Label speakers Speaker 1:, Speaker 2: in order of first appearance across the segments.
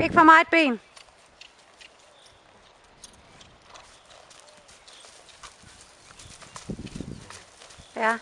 Speaker 1: Ikke for meget ben. Ja.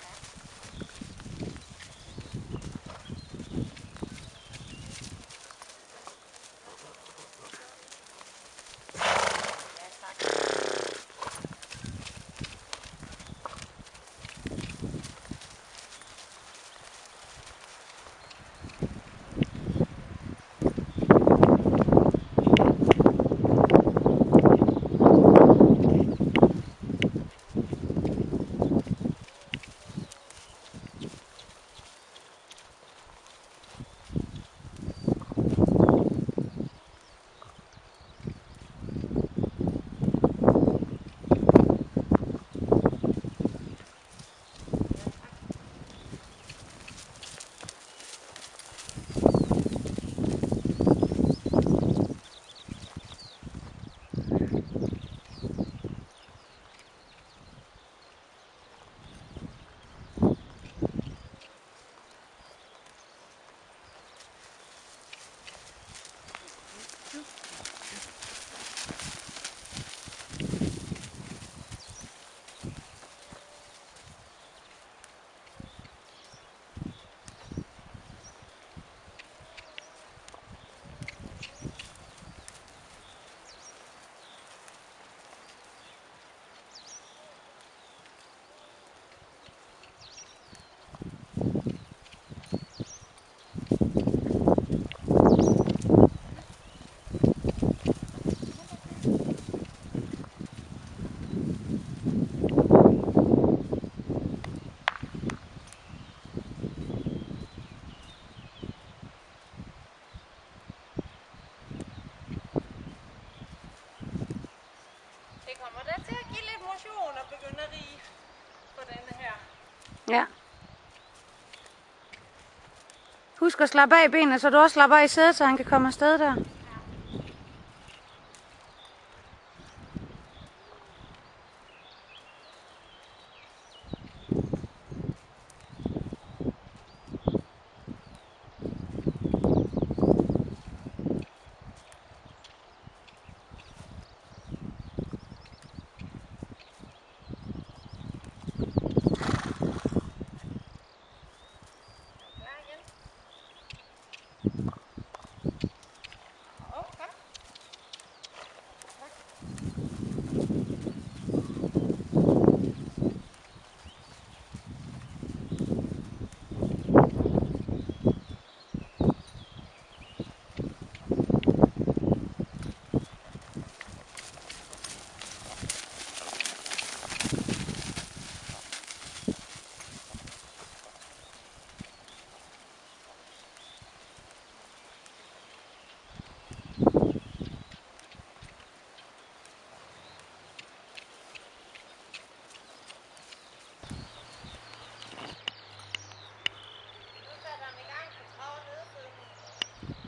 Speaker 2: Det kommer da til at give lidt motion og begynde at rige på denne her.
Speaker 1: Ja. Husk at slappe af benene, så du også slapper af i sædet, så han kan komme afsted der.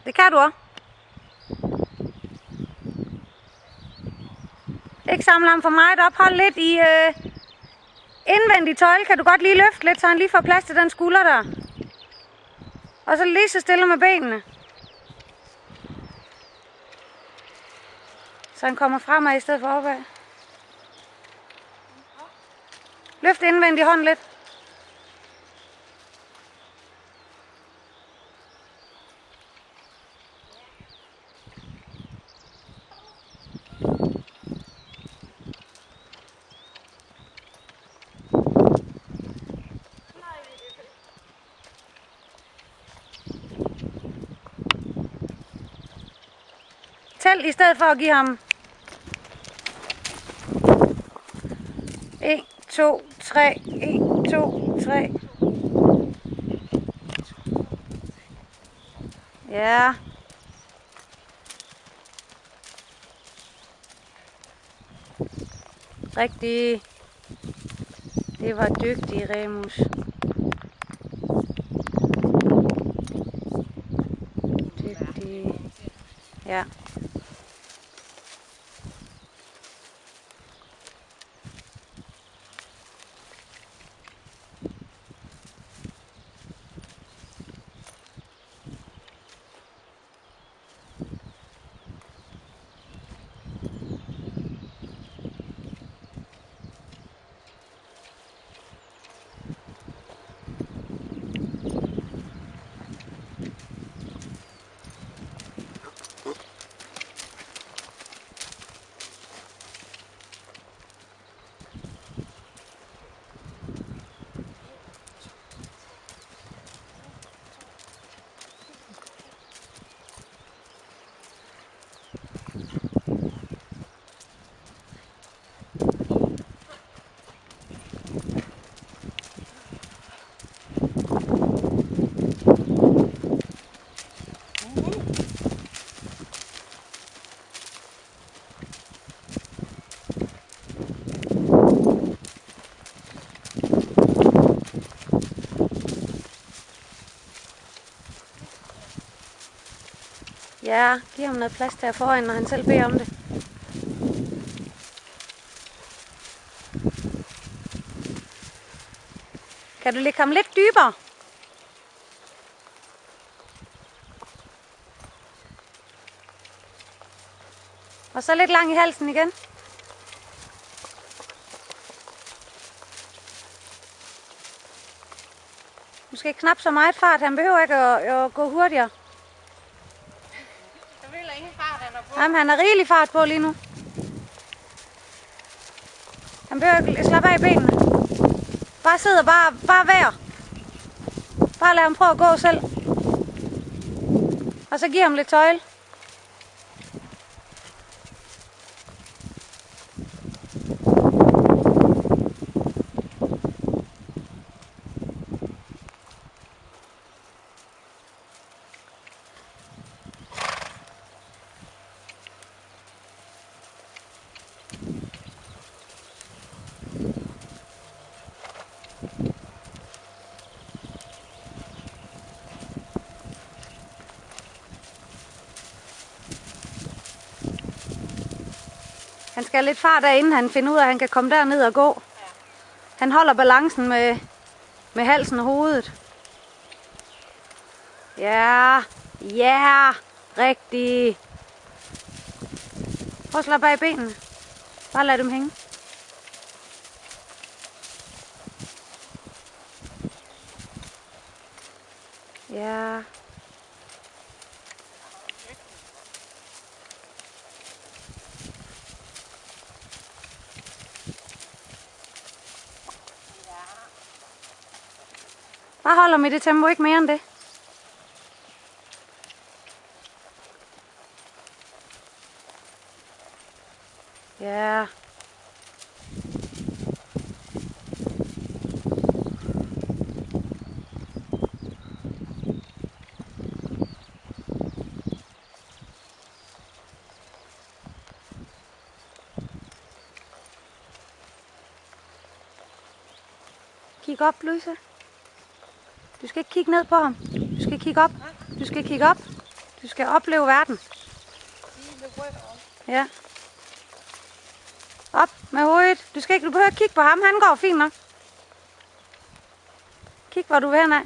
Speaker 1: Det kan du også. Ikke samle ham for meget op. Hold lidt i indvendig tøjle. Kan du godt lige løfte lidt, så han lige får plads til den skulder der. Og så lige så stille med benene. Så han kommer fremad i stedet for opad. Løft indvendig hånd lidt. Tæl i stedet for at give ham 1, 2, 3, 1, 2, 3. Ja. Rigtig. Det var dygtig, Remus. Dygtig. Ja. Ja, giv ham noget plads der foran, når han selv beder om det. Kan du lægge ham lidt dybere? Og så lidt lang i halsen igen. Måske knap så meget fart. Han behøver ikke at gå hurtigere.
Speaker 2: Der vil ingen fart, han er på.
Speaker 1: Jamen, han har rigelig fart på lige nu. Han behøver ikke slappe af i benene. Bare sid og bare vær. Bare lad ham prøve at gå selv. Og så giv ham lidt tøjle. Han skal have lidt fart af, inden han finder ud af, at han kan komme derned og gå.
Speaker 2: Ja.
Speaker 1: Han holder balancen med halsen og hovedet. Ja, ja, rigtig. Prøv at slappe af i benene. Bare lad dem hænge. Ja. Bare hold ham i det tempo, ikke mere end det. Ja. Kig op, Louise. Du skal ikke kigge ned på ham. Du skal kigge op. Du skal kigge op. Du skal opleve verden. Ja. Op med hovedet. Du behøver ikke kigge på ham. Han går fint nok. Kig, hvor du vil hen af.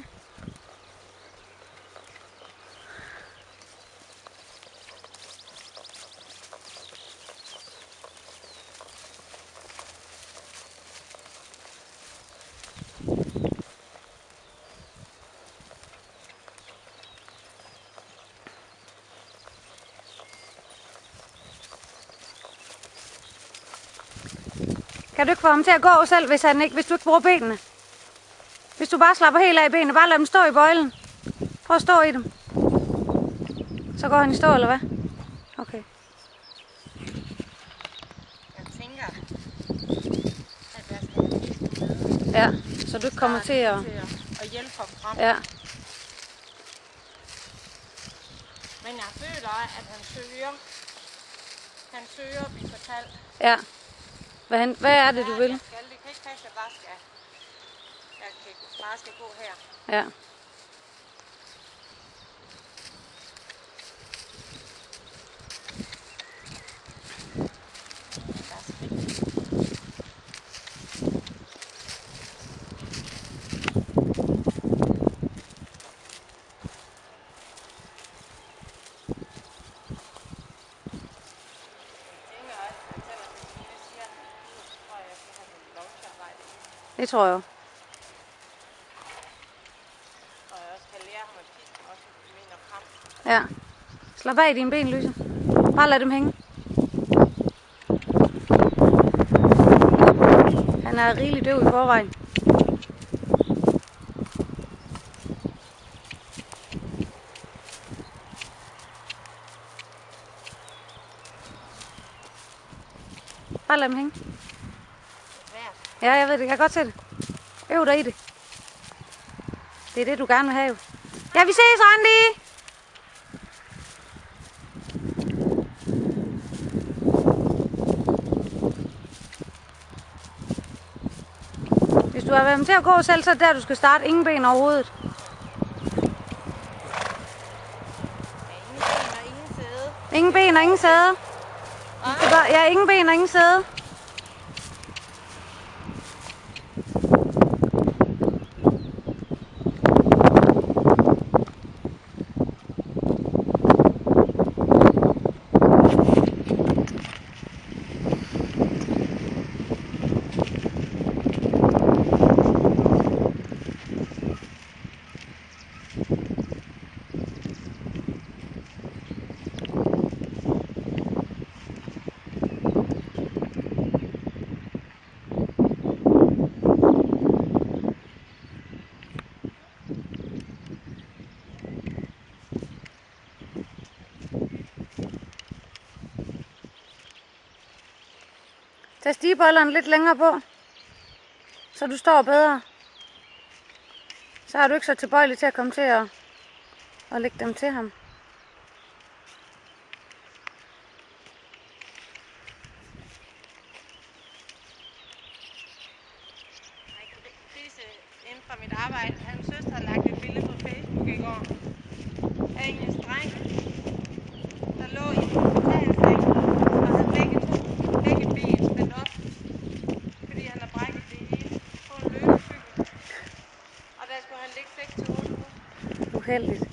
Speaker 1: Kan du ikke få ham til at gå selv, hvis du ikke bruger benene? Hvis du bare slapper helt af i benene, bare lad dem stå i bøjlen. Prøv at stå i dem. Så går han i stå, eller hvad? Okay.
Speaker 2: Jeg tænker, at jeg skal have med.
Speaker 1: Ja, så du ikke kommer til at
Speaker 2: hjælpe ham frem.
Speaker 1: Ja.
Speaker 2: Men jeg føler, at han søger, vi fortalt.
Speaker 1: Ja. Hvad er det, du vil?
Speaker 2: Det kan ikke passe, at jeg bare skal gå her.
Speaker 1: Ja. Det tror jeg jo.
Speaker 2: Og jeg også kan lære ham at kigge også i ben og kram.
Speaker 1: Ja. Slap af i dine ben, Louise. Bare lad dem hænge. Han er rigelig døv i forvejen. Bare lad dem hænge. Ja, jeg ved det. Jeg kan godt se det. Øv dig i det. Det er det, du gerne vil have. Ja, vi ses, Randi! Hvis du har været med til at gå selv, så er det der, du skal starte. Ingen ben overhovedet.
Speaker 2: Ja, ingen ben og ingen
Speaker 1: Ingen ben og ingen sæde. Ja, ingen ben og ingen sæde. Tag stigebollerne lidt længere på, så du står bedre. Så er du ikke så tilbøjelig til at komme til at lægge dem til ham.
Speaker 2: Chris inden fra mit arbejde, hans søster har lagt et billede på Facebook i går af en streng, der lå i en hospitalseng og havde begge ben spændt op, fordi han har brækket det hele på en løbecykel. Og der skulle han ligge 6 til 8 uger.
Speaker 1: Uheldigt.